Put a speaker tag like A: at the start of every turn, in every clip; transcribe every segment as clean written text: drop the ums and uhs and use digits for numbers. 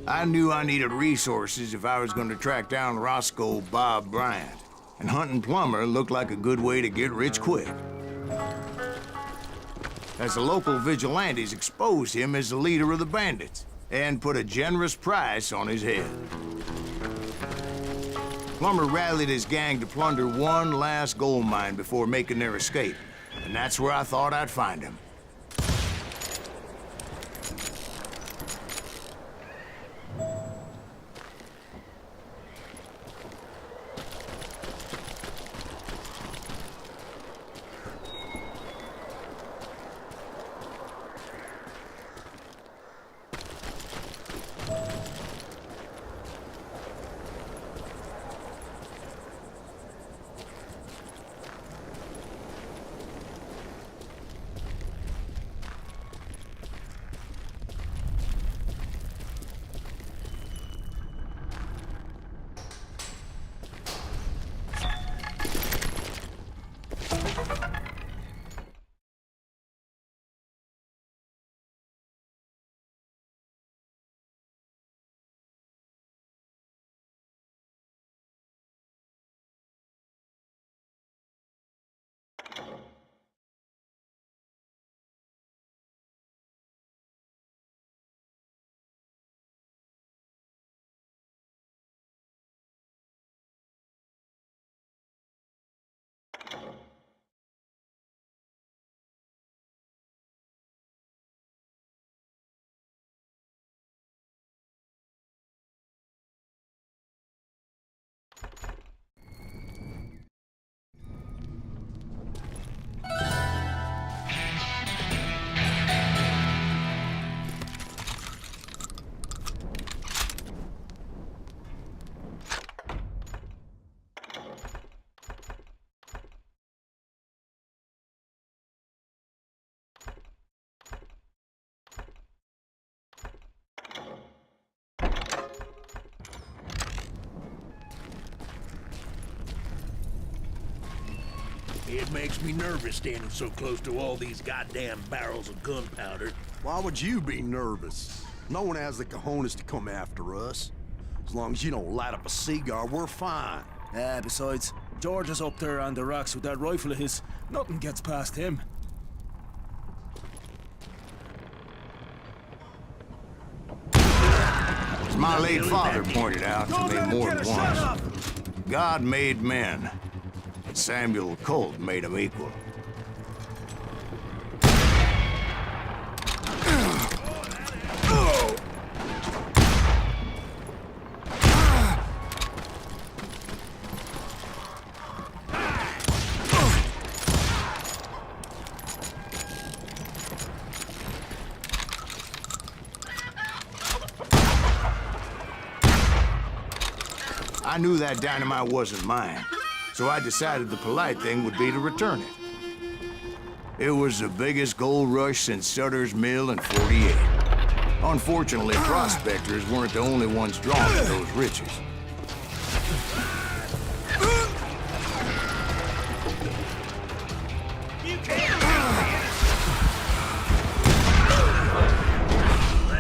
A: I knew I needed resources if I was going to track down Roscoe Bob Bryant, and hunting Plummer looked like a good way to get rich quick. As the local vigilantes exposed him as the leader of the bandits, and put a generous price on his head. Plummer rallied his gang to plunder one last gold mine before making their escape, and that's where I thought I'd find him.
B: It makes me nervous standing so close to all these goddamn barrels of gunpowder.
C: Why would you be nervous? No one has the cojones to come after us. As long as you don't light up a cigar, we're fine.
D: Besides, George is up there on the rocks with that rifle of his. Nothing gets past him.
A: As my late father pointed out to me more than once, God made men, but Samuel Colt made them equal. I knew that dynamite wasn't mine, so I decided the polite thing would be to return it. It was the biggest gold rush since Sutter's Mill in '48. Unfortunately, prospectors weren't the only ones drawn to those riches.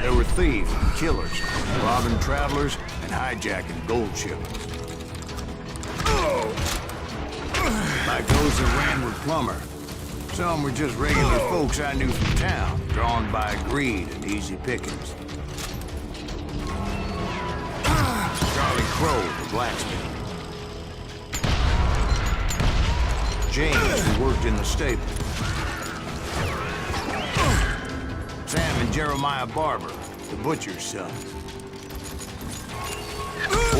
A: There were thieves and killers, robbing travelers and hijacking gold shipments. Like those that ran with Plummer. Some were just regular folks I knew from town, drawn by greed and easy pickings. Charlie Crow, the blacksmith. James, who worked in the stable. Sam and Jeremiah Barber, the butcher's son.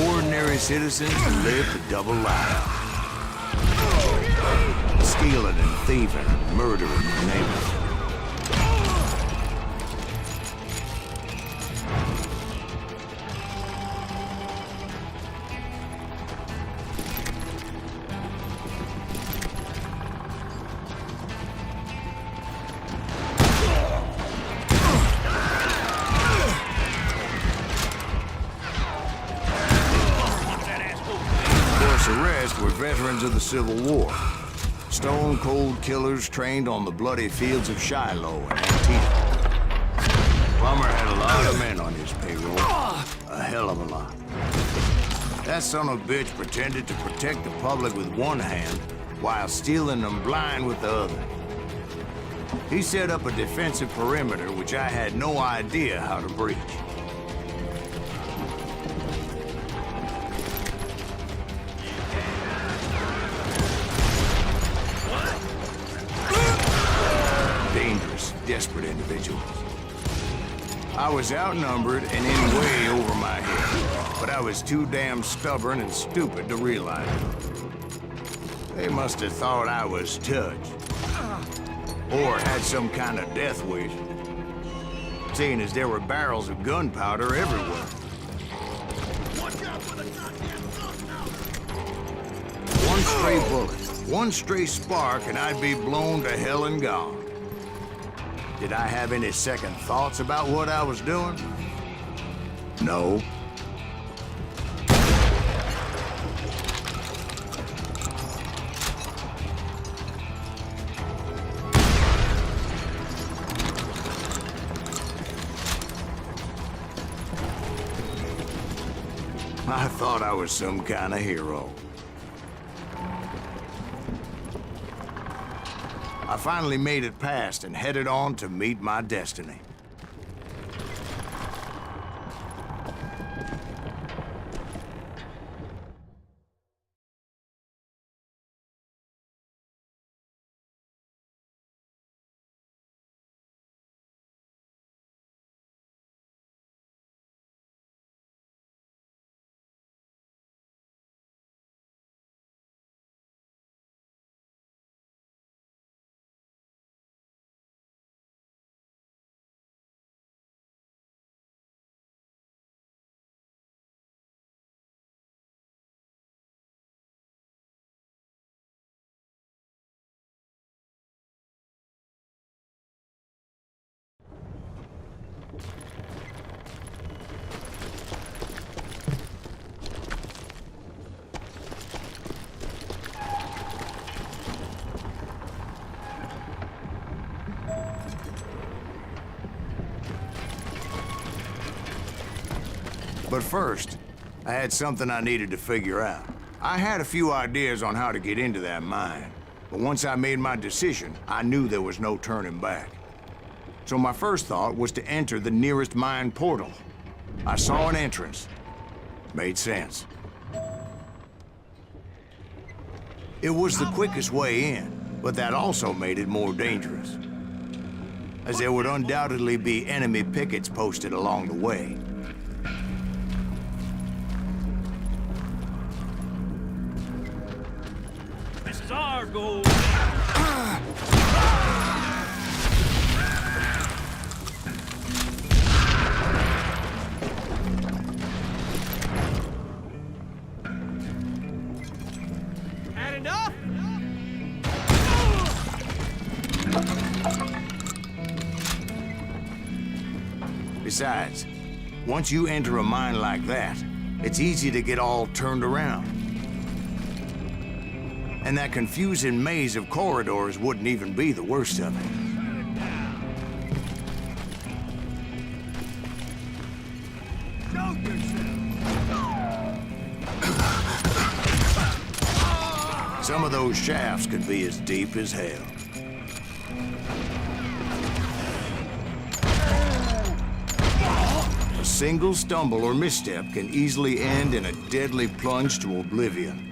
A: Ordinary citizens who lived a double life. Stealing and thieving and murdering their neighbors. veterans of the Civil War. Stone-cold killers trained on the bloody fields of Shiloh and Antietam. Plummer had a lot of men on his payroll. A hell of a lot. That son of a bitch pretended to protect the public with one hand while stealing them blind with the other. He set up a defensive perimeter which I had no idea how to breach. Dangerous, desperate individuals. I was outnumbered and in way over my head, but I was too damn stubborn and stupid to realize it. They must have thought I was touched. Or had some kind of death wish. Seeing as there were barrels of gunpowder everywhere. One stray bullet, one stray spark, and I'd be blown to hell and gone. Did I have any second thoughts about what I was doing? No. I thought I was some kind of hero. I finally made it past and headed on to meet my destiny. But first, I had something I needed to figure out. I had a few ideas on how to get into that mine, but once I made my decision, I knew there was no turning back. So my first thought was to enter the nearest mine portal. I saw an entrance. Made sense. It was the quickest way in, but that also made it more dangerous, as there would undoubtedly be enemy pickets posted along the way.
B: This is our goal. Had enough?
A: Besides, once you enter a mine like that, it's easy to get all turned around. And that confusing maze of corridors wouldn't even be the worst of it. Some of those shafts could be as deep as hell. A single stumble or misstep can easily end in a deadly plunge to oblivion.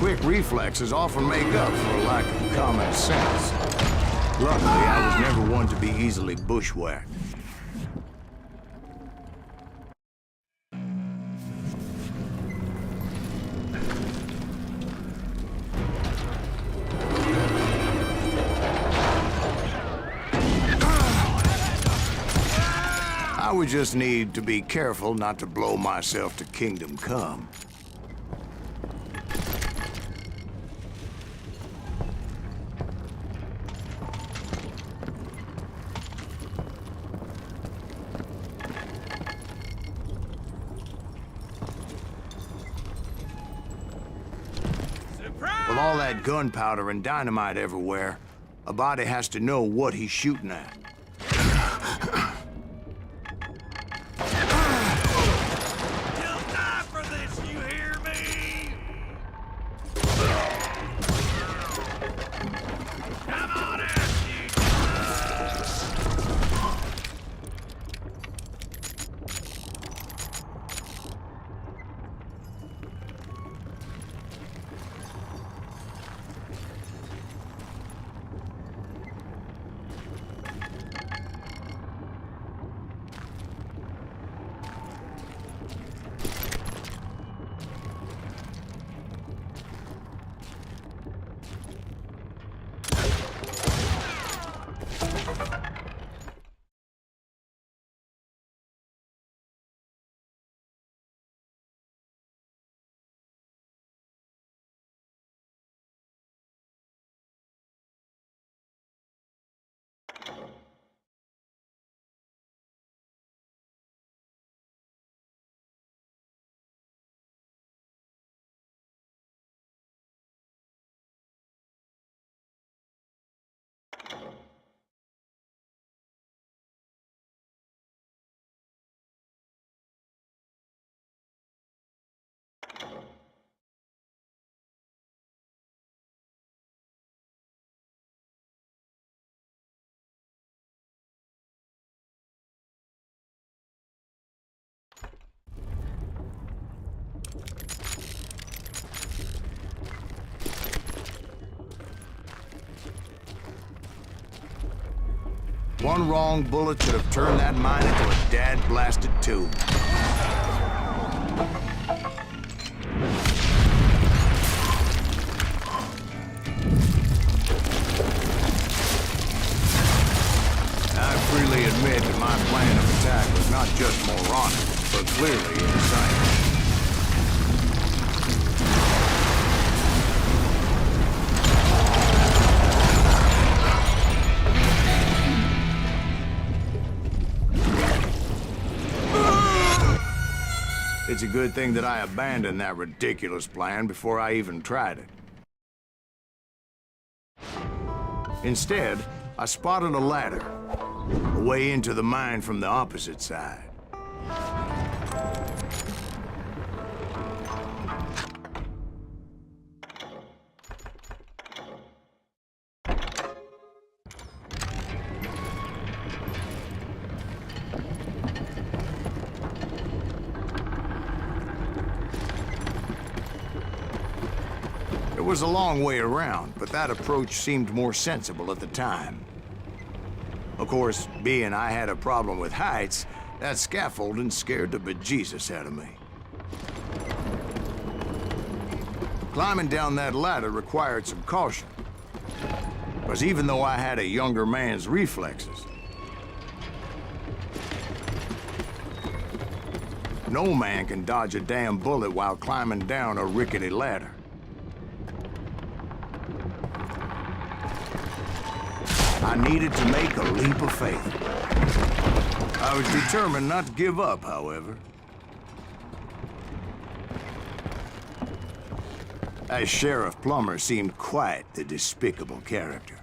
A: Quick reflexes often make up for a lack of common sense. Luckily, I was never one to be easily bushwhacked. I would just need to be careful not to blow myself to Kingdom Come. With all that gunpowder and dynamite everywhere, a body has to know what he's shooting at.
B: You'll die for this, you hear me? Come on out,
A: One wrong bullet could have turned that mine into a dad-blasted tomb. I freely admit that my plan of attack was not just moronic, but clearly insane. It's a good thing that I abandoned that ridiculous plan before I even tried it. Instead, I spotted a ladder, a way into the mine from the opposite side. It was a long way around, but that approach seemed more sensible at the time. Of course, being I had a problem with heights, that scaffolding scared the bejesus out of me. Climbing down that ladder required some caution, because even though I had a younger man's reflexes, no man can dodge a damn bullet while climbing down a rickety ladder. I needed to make a leap of faith. I was determined not to give up, however. As Sheriff Plummer seemed quite the despicable character.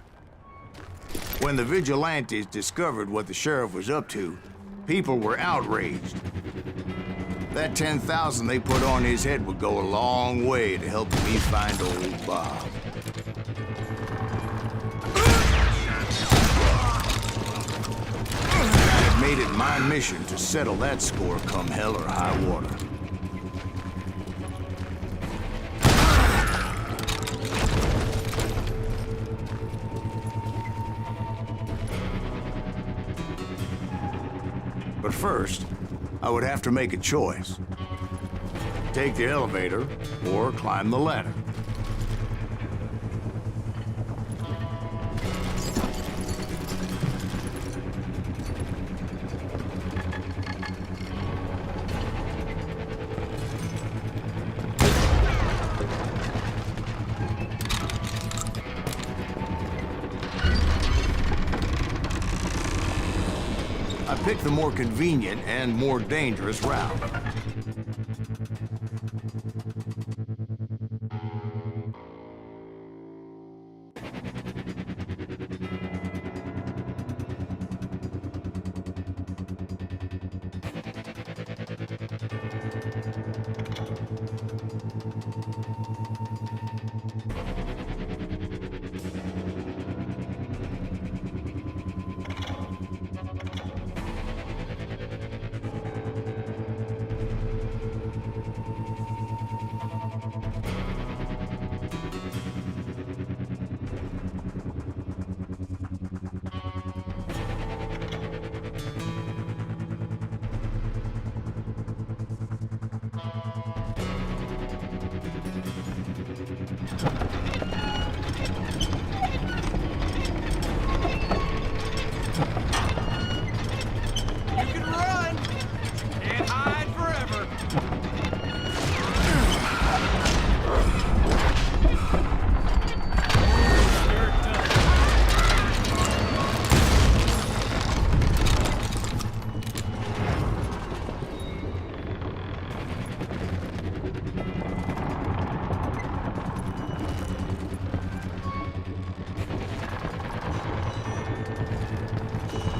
A: When the vigilantes discovered what the sheriff was up to, people were outraged. That 10,000 they put on his head would go a long way to helping me find old Bob. Made it my mission to settle that score come hell or high water. first, I would have to make a choice. Take the elevator or climb the ladder. I picked the more convenient and more dangerous route.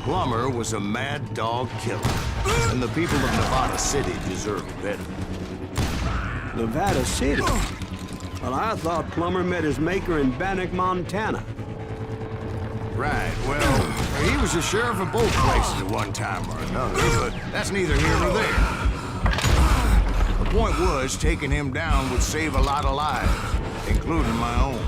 A: Plummer was a mad dog killer, and the people of Nevada City deserved better.
E: Nevada City? Well, I thought Plummer met his maker in Bannock, Montana.
A: Right, well, he was the sheriff of both places at one time or another, but that's neither here nor there. The point was, taking him down would save a lot of lives, including my own.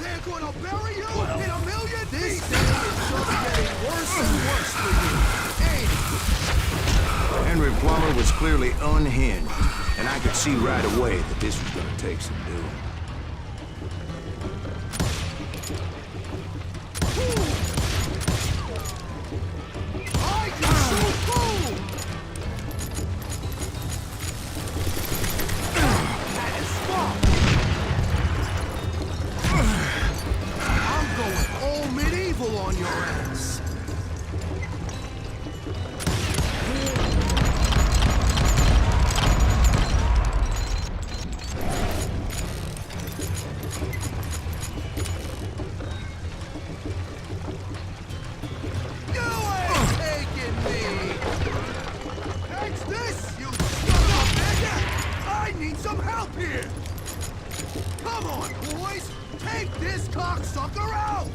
C: They're gonna bury you in a million pieces! This thing is just getting worse and worse for you, ain't it?
A: Henry Plummer was clearly unhinged, and I could see right away that this was gonna take some doing.
C: I can shoot food! That is swamp! I'm going all medieval on your ass! Come on, boys! Take this cocksucker out!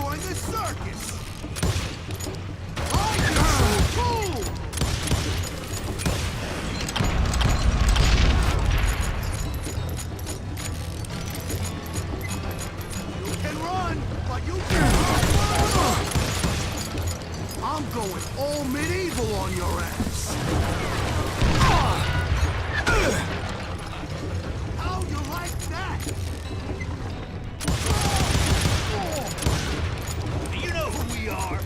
C: join the circus! I can shoot too! You can run, but you can't run forever! I'm going all medieval on your ass! How you like that?
B: You know who we are.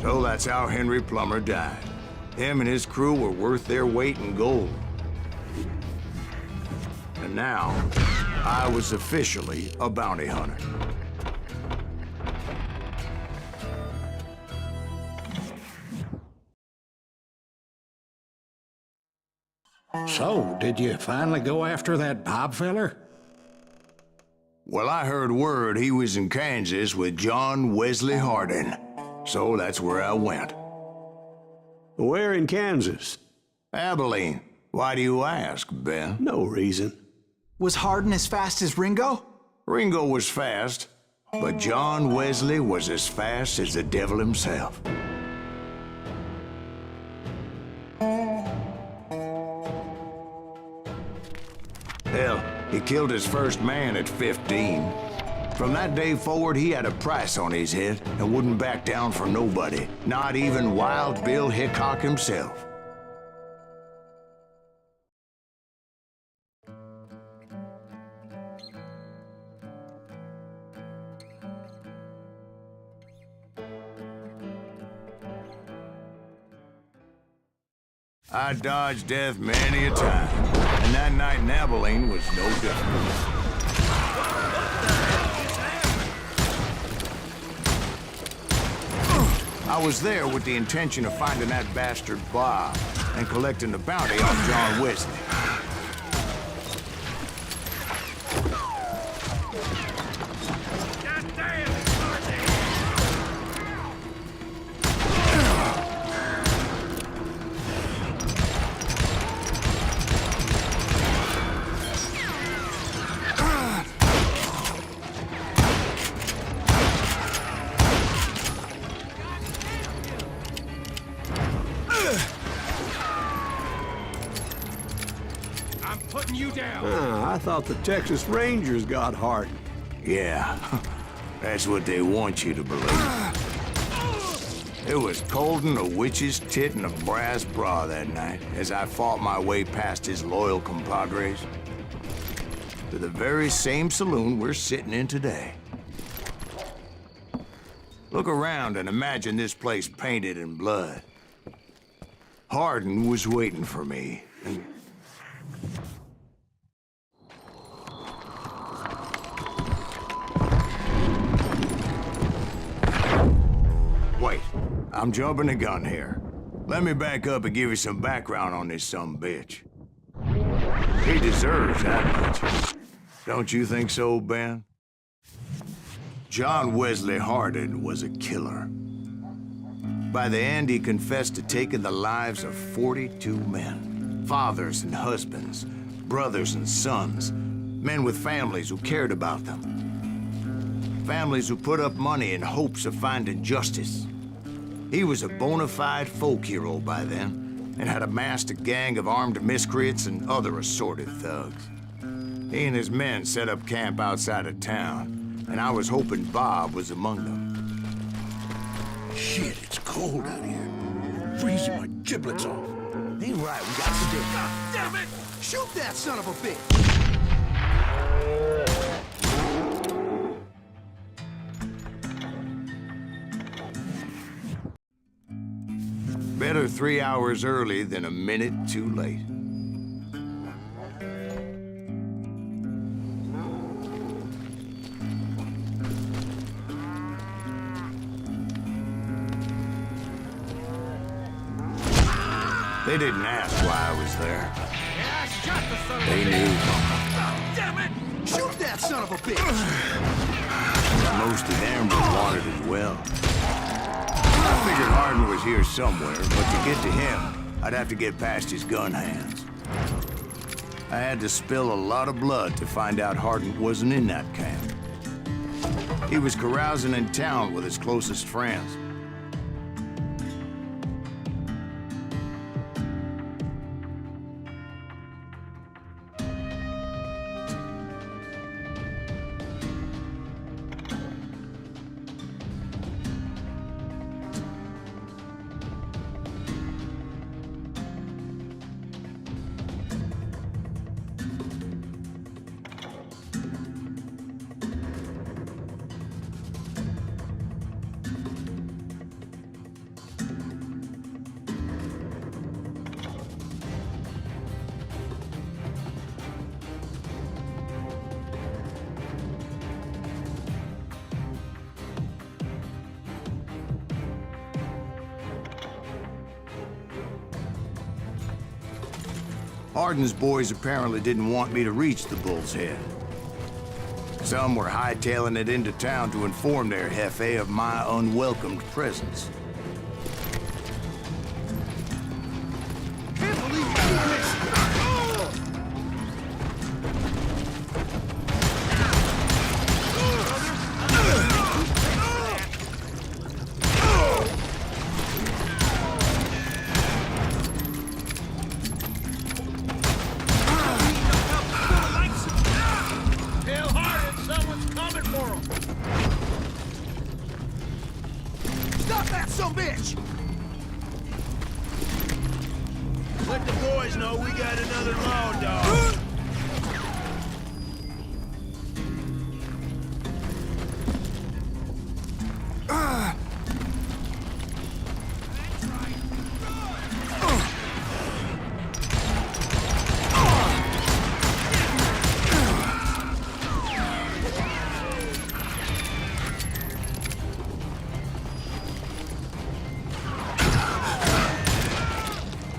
A: So that's how Henry Plummer died. Him and his crew were worth their weight in gold. And now, I was officially a bounty hunter.
F: So, did you finally go after that Bob feller?
A: Well, I heard word he was in Kansas with John Wesley Hardin. So that's where I went.
E: Where in Kansas?
A: Abilene. Why do you ask, Ben?
E: No reason.
G: Was Hardin as fast as Ringo?
A: Ringo was fast, but John Wesley was as fast as the devil himself. killed his first man at 15. From that day forward, he had a price on his head and wouldn't back down for nobody, not even Wild Bill Hickok himself. I dodged death many a time, and that night in Abilene was no different. I was there with the intention of finding that bastard Bob and collecting the bounty on John Wesley.
E: I thought the Texas Rangers got Hardin.
A: Yeah, that's what they want you to believe. It was cold and a witch's tit and a brass bra that night as I fought my way past his loyal compadres to the very same saloon we're sitting in today. Look around and imagine this place painted in blood. Hardin was waiting for me, and wait, I'm jumping the gun here. Let me back up and give you some background on this sumbitch. He deserves that much. Don't you think so, Ben? John Wesley Hardin was a killer. By the end, he confessed to taking the lives of 42 men. Fathers and husbands, brothers and sons, men with families who cared about them. Families who put up money in hopes of finding justice. He was a bona fide folk hero by then, and had amassed a gang of armed miscreants and other assorted thugs. He and his men set up camp outside of town, and I was hoping Bob was among them.
B: Shit, it's cold out here. Freezing my giblets off.
C: Ain't right, we got to do. God damn it! Shoot that son of a bitch!
A: Better 3 hours early than a minute too late. They didn't ask why I was there. They knew.
C: Damn it! Shoot that son of a bitch!
A: Most of them wanted as well. I figured Hardin was here somewhere, but to get to him, I'd have to get past his gun hands. I had to spill a lot of blood to find out Hardin wasn't in that camp. He was carousing in town with his closest friends. Hardin's boys apparently didn't want me to reach the Bull's Head. Some were hightailing it into town to inform their jefe of my unwelcomed presence.
C: Can't believe you're doing this!
B: bitch! Let the boys know we got another law dog.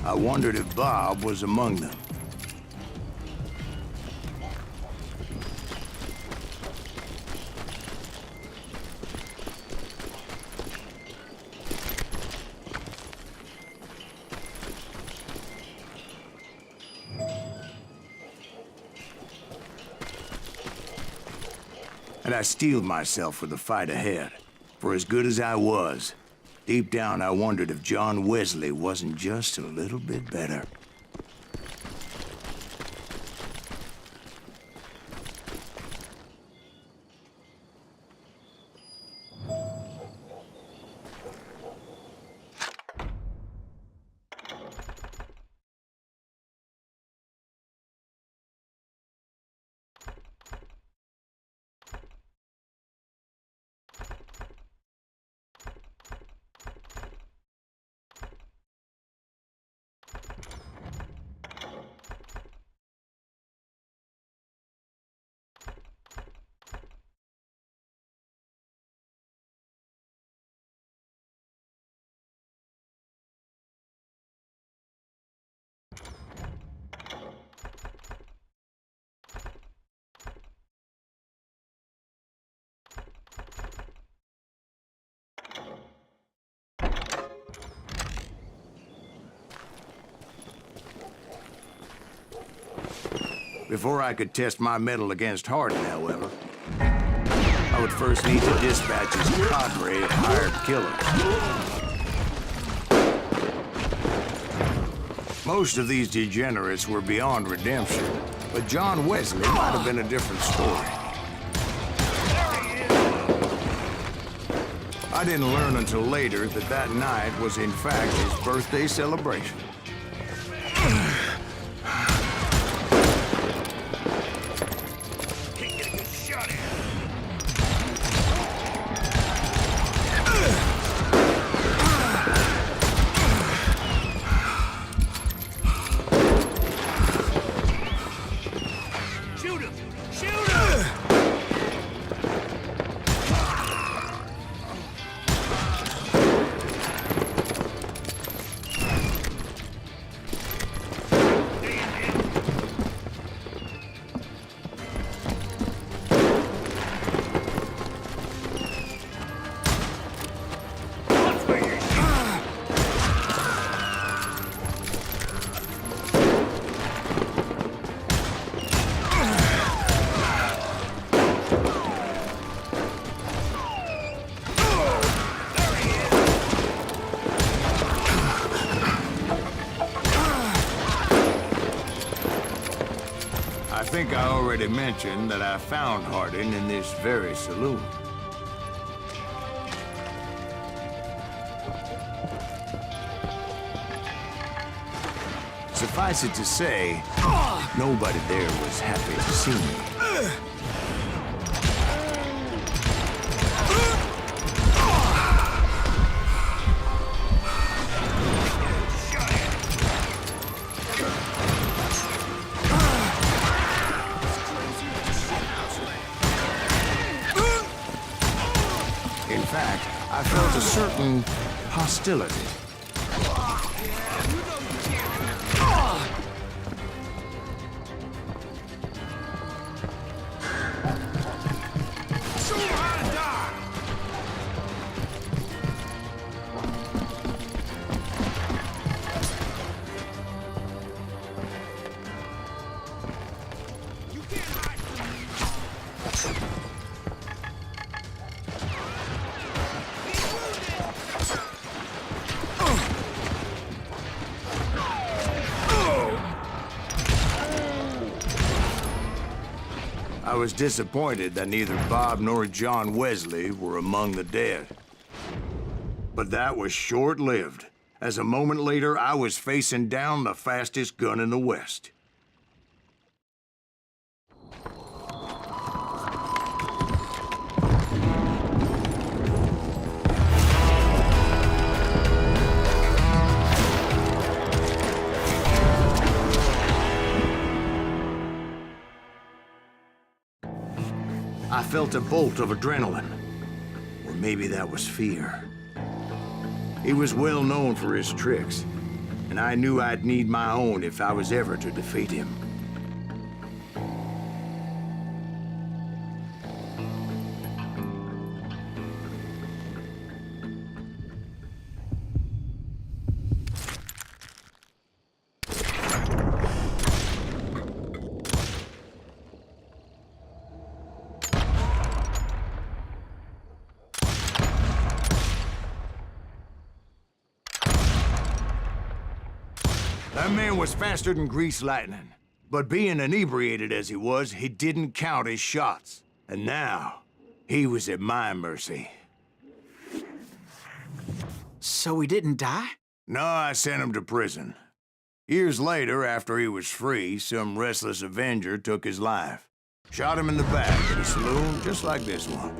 A: I wondered if Bob was among them. And I steeled myself for the fight ahead. For as good as I was, deep down I wondered if John Wesley wasn't just a little bit better. Before I could test my mettle against Hardin, however, I would first need to dispatch his cadre of hired killers. Most of these degenerates were beyond redemption, but John Wesley might have been a different story. I didn't learn until later that that night was in fact his birthday celebration. I think I already mentioned that I found Hardin in this very saloon. Suffice it to say, nobody there was happy to see me. In fact, I felt a certain hostility. I was disappointed that neither Bob nor John Wesley were among the dead. But that was short-lived, as a moment later I was facing down the fastest gun in the West. I felt a bolt of adrenaline, or maybe that was fear. He was well known for his tricks, and I knew I'd need my own if I was ever to defeat him. That man was faster than greased lightning. But being inebriated as he was, he didn't count his shots. And now, he was at my mercy.
G: So he didn't die?
A: No, I sent him to prison. Years later, after he was free, some restless Avenger took his life. Shot him in the back at a saloon just like this one.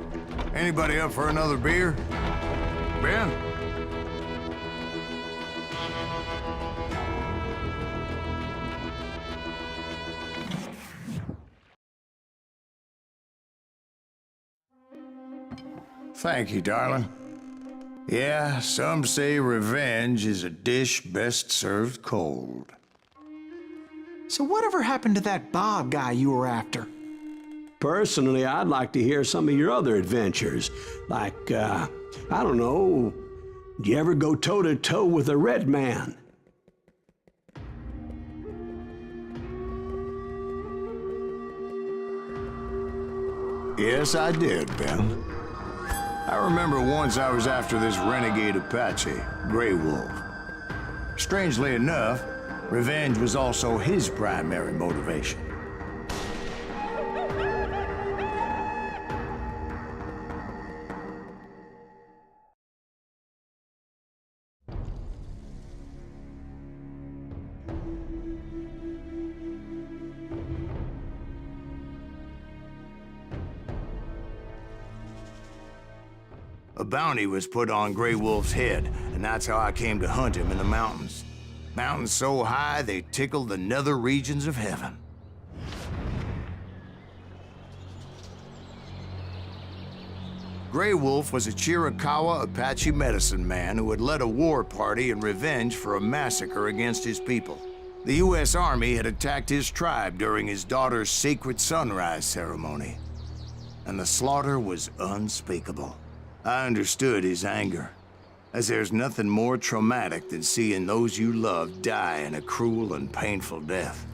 A: Anybody up for another beer? Ben? Thank you, darling. Yeah, some say revenge is a dish best served cold.
G: So whatever happened to that Bob guy you were after?
E: Personally, I'd like to hear some of your other adventures. Like, I don't know, do you ever go toe-to-toe with a red man?
A: Yes, I did, Ben. I remember once I was after this renegade Apache, Grey Wolf. Strangely enough, revenge was also his primary motivation. A bounty was put on Grey Wolf's head, and that's how I came to hunt him in the mountains. Mountains so high they tickle the nether regions of heaven. Grey Wolf was a Chiricahua Apache medicine man who had led a war party in revenge for a massacre against his people. The U.S. Army had attacked his tribe during his daughter's sacred sunrise ceremony, and the slaughter was unspeakable. I understood his anger, as there's nothing more traumatic than seeing those you love die in a cruel and painful death.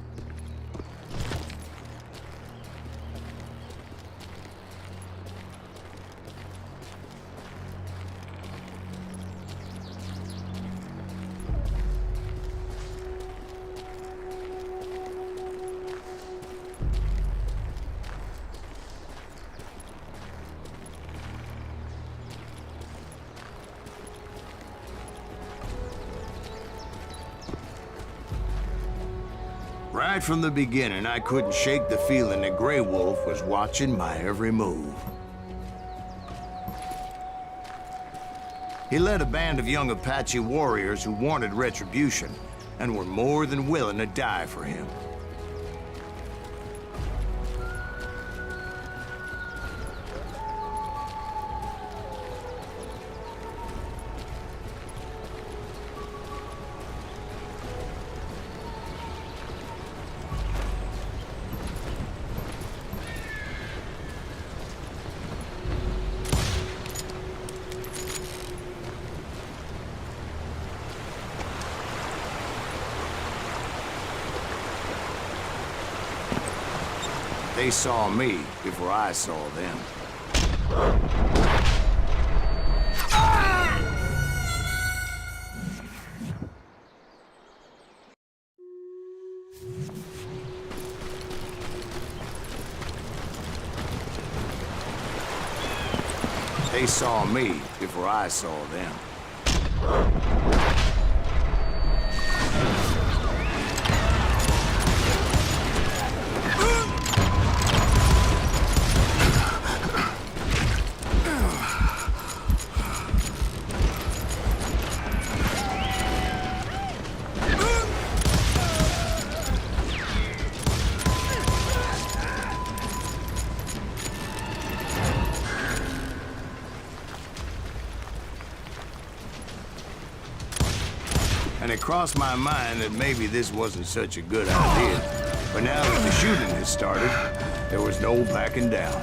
A: Right from the beginning, I couldn't shake the feeling that Grey Wolf was watching my every move. He led a band of young Apache warriors who wanted retribution and were more than willing to die for him. They saw me before I saw them. They saw me before I saw them. And it crossed my mind that maybe this wasn't such a good idea. But now that the shooting had started, there was no backing down.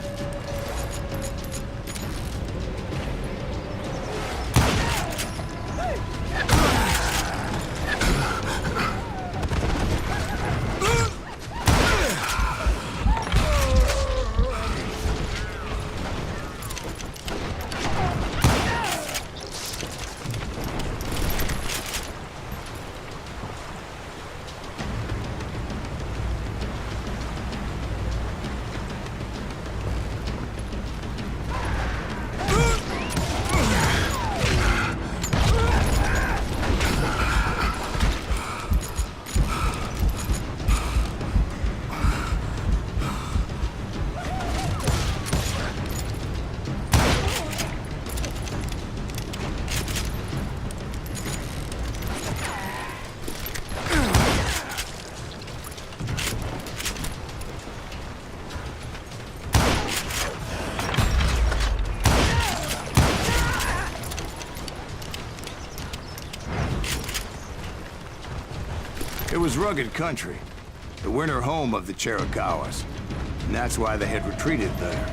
A: It was rugged country, the winter home of the Chiricahuas, and that's why they had retreated there.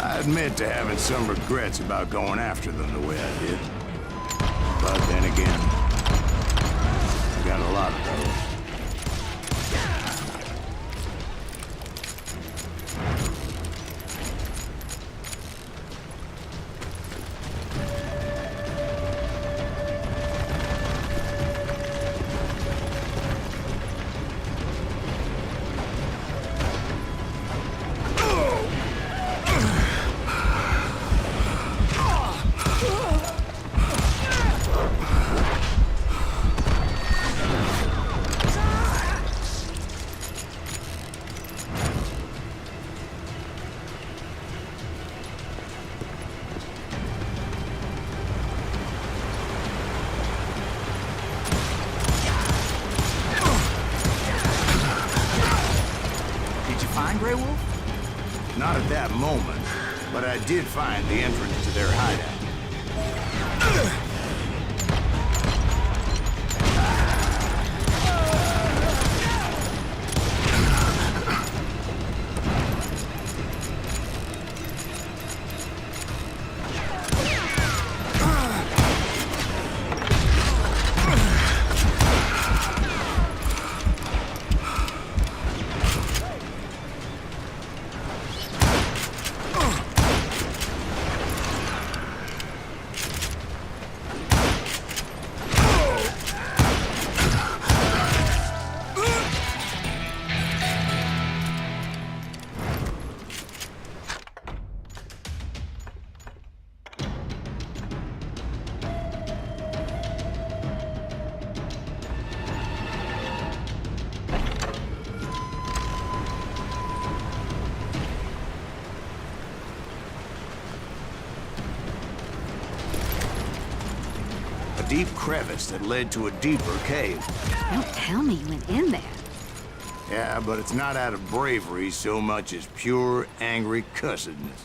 A: I admit to having some regrets about going after them the way I did. But then again, I got a lot of those.
G: Grey Wolf?
A: Not at that moment, but I did find the entrance to their hideout. A deep crevice that led to a deeper cave.
H: Don't tell me you went in there.
A: Yeah, but it's not out of bravery so much as pure, angry cussedness.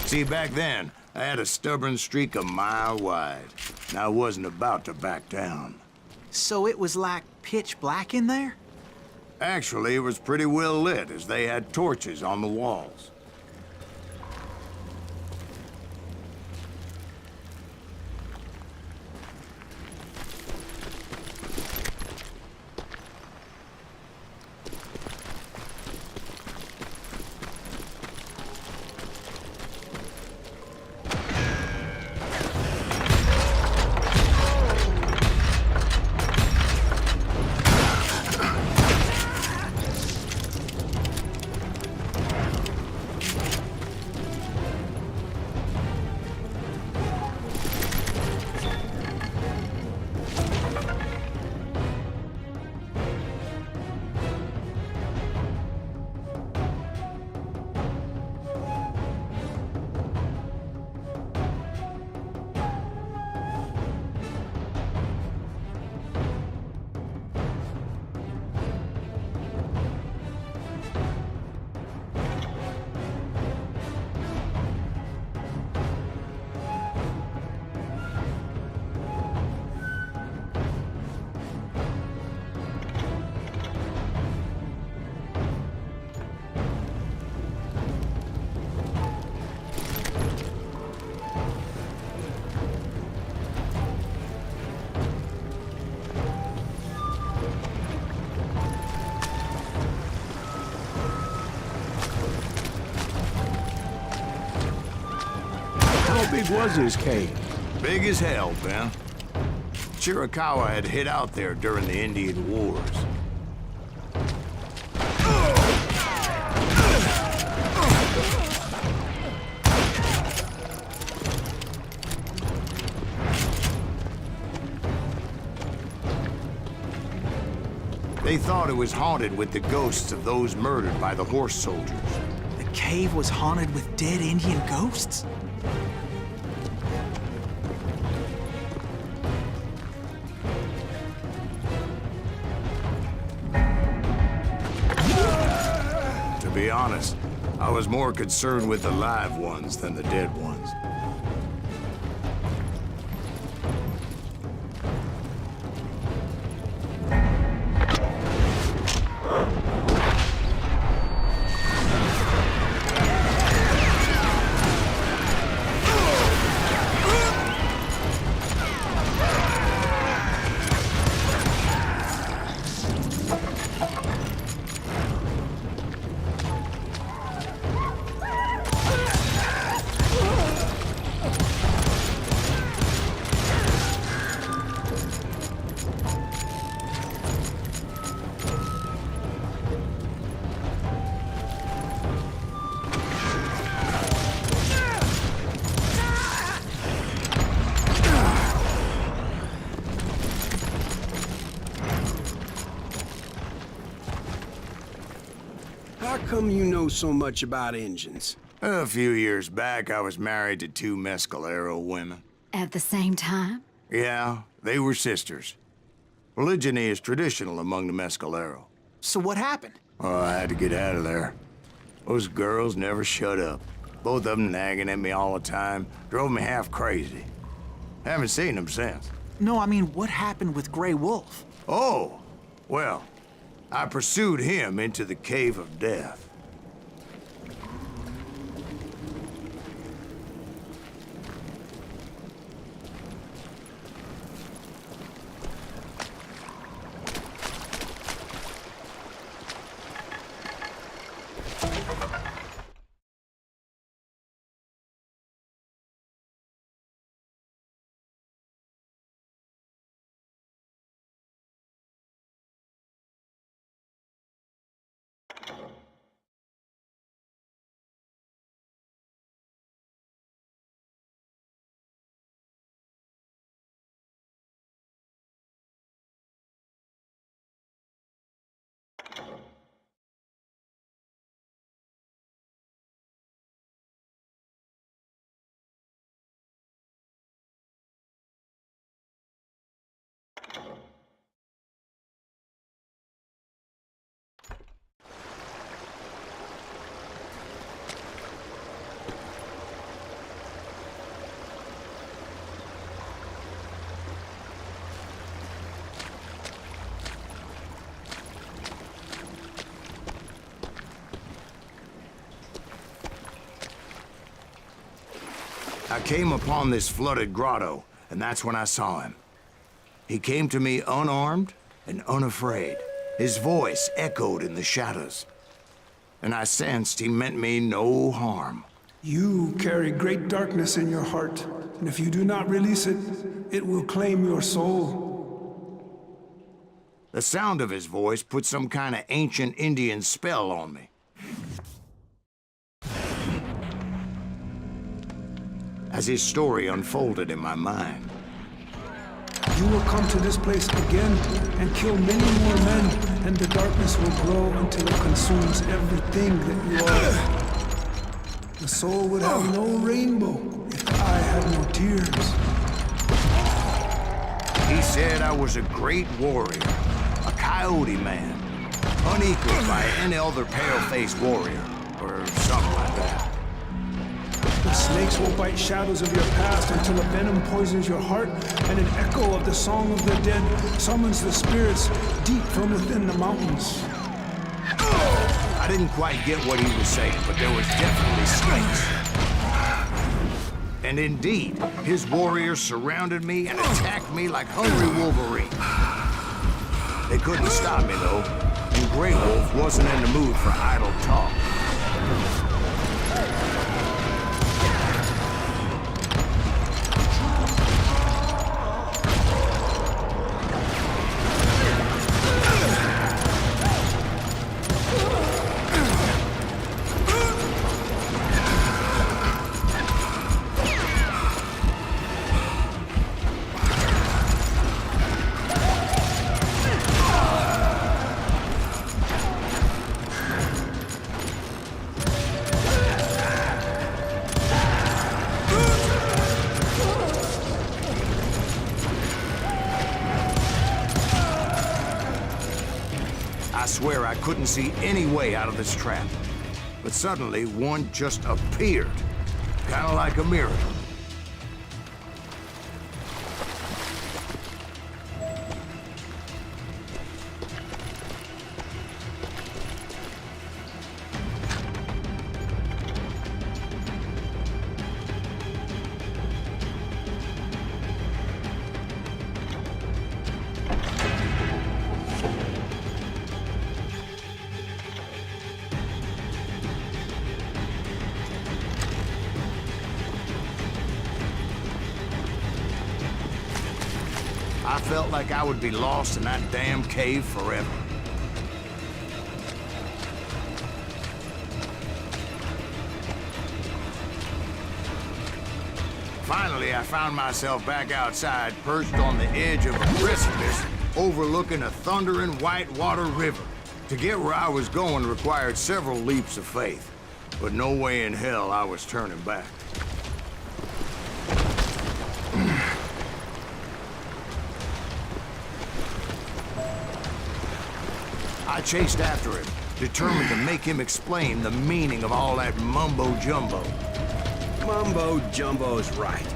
A: See, back then, I had a stubborn streak a mile wide, and I wasn't about to back down.
G: So it was like pitch black in there?
A: Actually, it was pretty well lit, as they had torches on the walls.
E: How big was this cave?
A: Big as hell, Ben. Chiricahua had hid out there during the Indian Wars. They thought it was haunted with the ghosts of those murdered by the horse soldiers.
G: The cave was haunted with dead Indian ghosts?
A: To be honest, I was more concerned with the live ones than the dead ones.
I: How come you know so much about engines?
A: A few years back, I was married to two Mescalero women.
H: At the same time?
A: Yeah, they were sisters. Polygyny is traditional among the Mescalero.
G: So what happened?
A: Oh, I had to get out of there. Those girls never shut up. Both of them nagging at me all the time. Drove me half crazy. Haven't seen them since.
G: No, I mean, what happened with Grey Wolf?
A: Oh, well, I pursued him into the Cave of Death. I came upon this flooded grotto, and that's when I saw him. He came to me unarmed and unafraid. His voice echoed in the shadows, and I sensed he meant me no harm.
J: You carry great darkness in your heart, and if you do not release it, it will claim your soul.
A: The sound of his voice put some kind of ancient Indian spell on me. As his story unfolded in my mind,
J: You will come to this place again and kill many more men, and the darkness will grow until it consumes everything that you are. The soul would have no rainbow if I had no tears.
A: he said I was a great warrior, a coyote man, unequaled by any other pale-faced warrior, or something like that.
J: The snakes will bite shadows of your past until a venom poisons your heart, and an echo of the song of the dead summons the spirits deep from within the mountains.
A: I didn't quite get what he was saying, but there was definitely snakes. And indeed, his warriors surrounded me and attacked me like hungry wolverines. They couldn't stop me, though, and Grey Wolf wasn't in the mood for idle talk. I swear I couldn't see any way out of this trap. But suddenly, one just appeared. Kind of like a miracle. I felt like I would be lost in that damn cave forever. Finally, I found myself back outside, perched on the edge of a precipice, overlooking a thundering whitewater river. To get where I was going required several leaps of faith, but no way in hell I was turning back. I chased after him, determined to make him explain the meaning of all that mumbo-jumbo.
I: Mumbo-jumbo's right.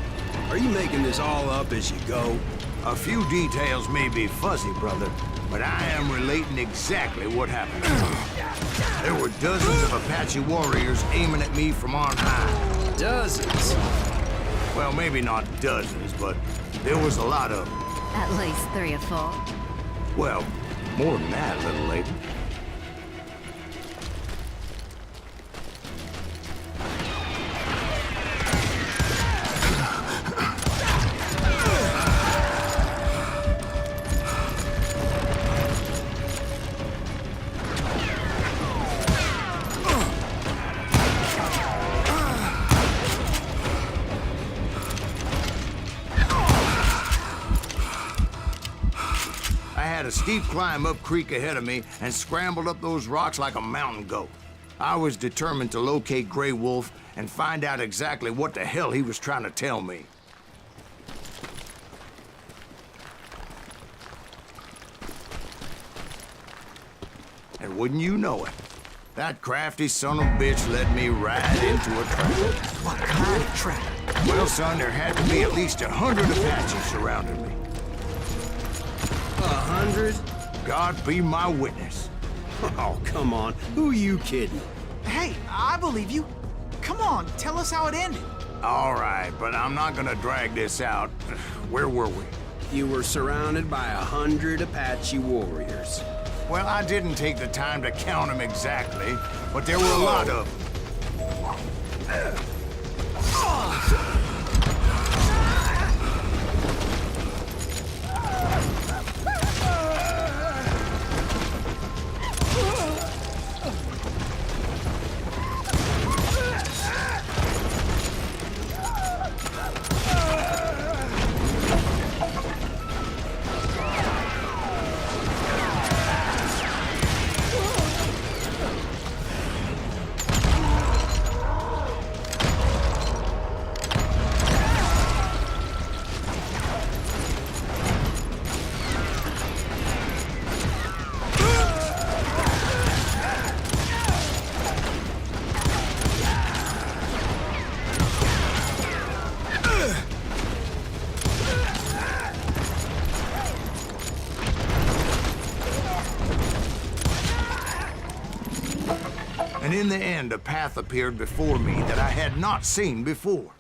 I: Are you making this all up as you go?
A: A few details may be fuzzy, brother, but I am relating exactly what happened. There were dozens of Apache warriors aiming at me from on high.
I: Dozens?
A: Well, maybe not dozens, but there was a lot of them.
H: At least 3 or 4.
A: Well, more than that, little lady. I had a steep climb up creek ahead of me and scrambled up those rocks like a mountain goat. I was determined to locate Grey Wolf and find out exactly what the hell he was trying to tell me. And wouldn't you know it, that crafty son of a bitch led me right into a trap.
G: What kind of trap?
A: Well, son, there had to be at least 100 Apaches surrounding me.
I: 100?
A: God be my witness.
I: Oh, come on. Who you kidding?
G: Hey, I believe you. Come on, tell us how it ended.
A: All right, but I'm not gonna drag this out. Where were we?
I: You were surrounded by 100 Apache warriors.
A: Well, I didn't take the time to count them exactly, but there were a lot of them. And in the end, a path appeared before me that I had not seen before.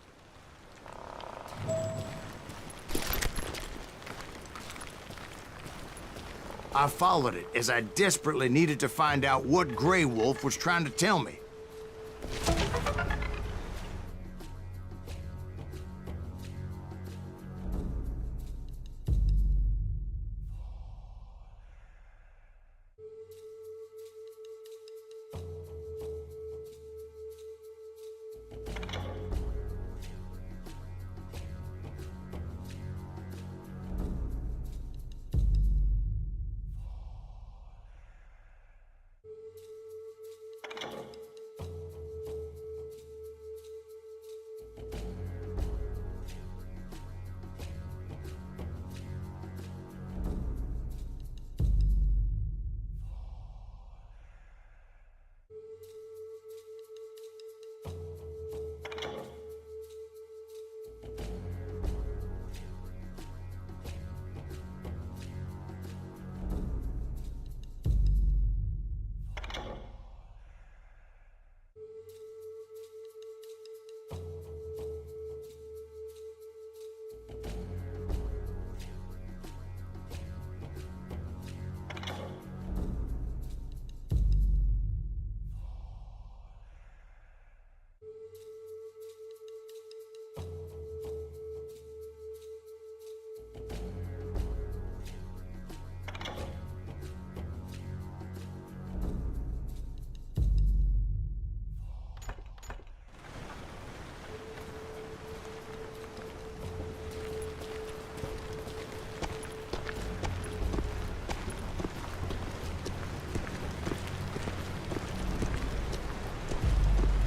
A: I followed it as I desperately needed to find out what Grey Wolf was trying to tell me.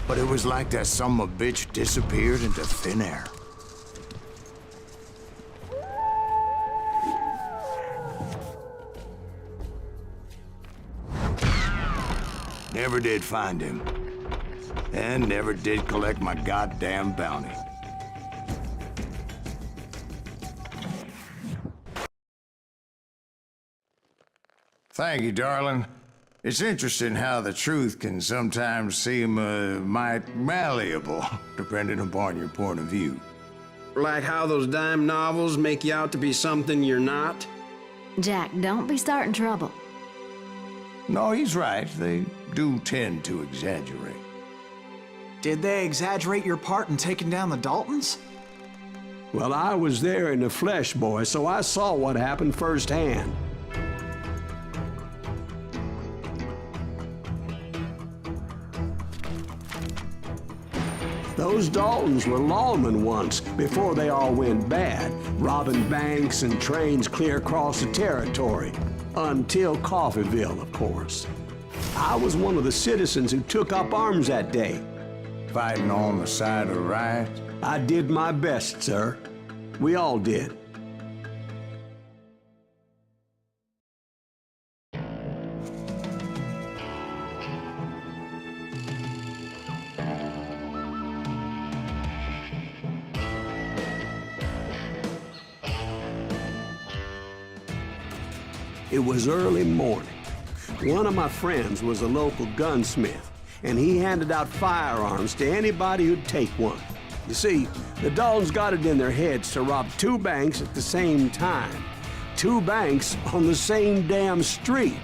A: But it was like that son of a bitch disappeared into thin air. Never did find him. And never did collect my goddamn bounty. Thank you, darling. It's interesting how the truth can sometimes seem, might malleable, depending upon your point of view.
I: Like how those dime novels make you out to be something you're not?
H: Jack, don't be starting trouble.
A: No, he's right. They do tend to exaggerate.
G: Did they exaggerate your part in taking down the Daltons?
E: Well, I was there in the flesh, boy, so I saw what happened firsthand. Those Daltons were lawmen once, before they all went bad, robbing banks and trains clear across the territory. Until Coffeeville, of course. I was one of the citizens who took up arms that day.
A: Fighting on the side of the riot?
E: I did my best, sir. We all did. It was early morning. One of my friends was a local gunsmith, and he handed out firearms to anybody who'd take one. You see, the Daltons got it in their heads to rob 2 banks at the same time. 2 banks on the same damn street.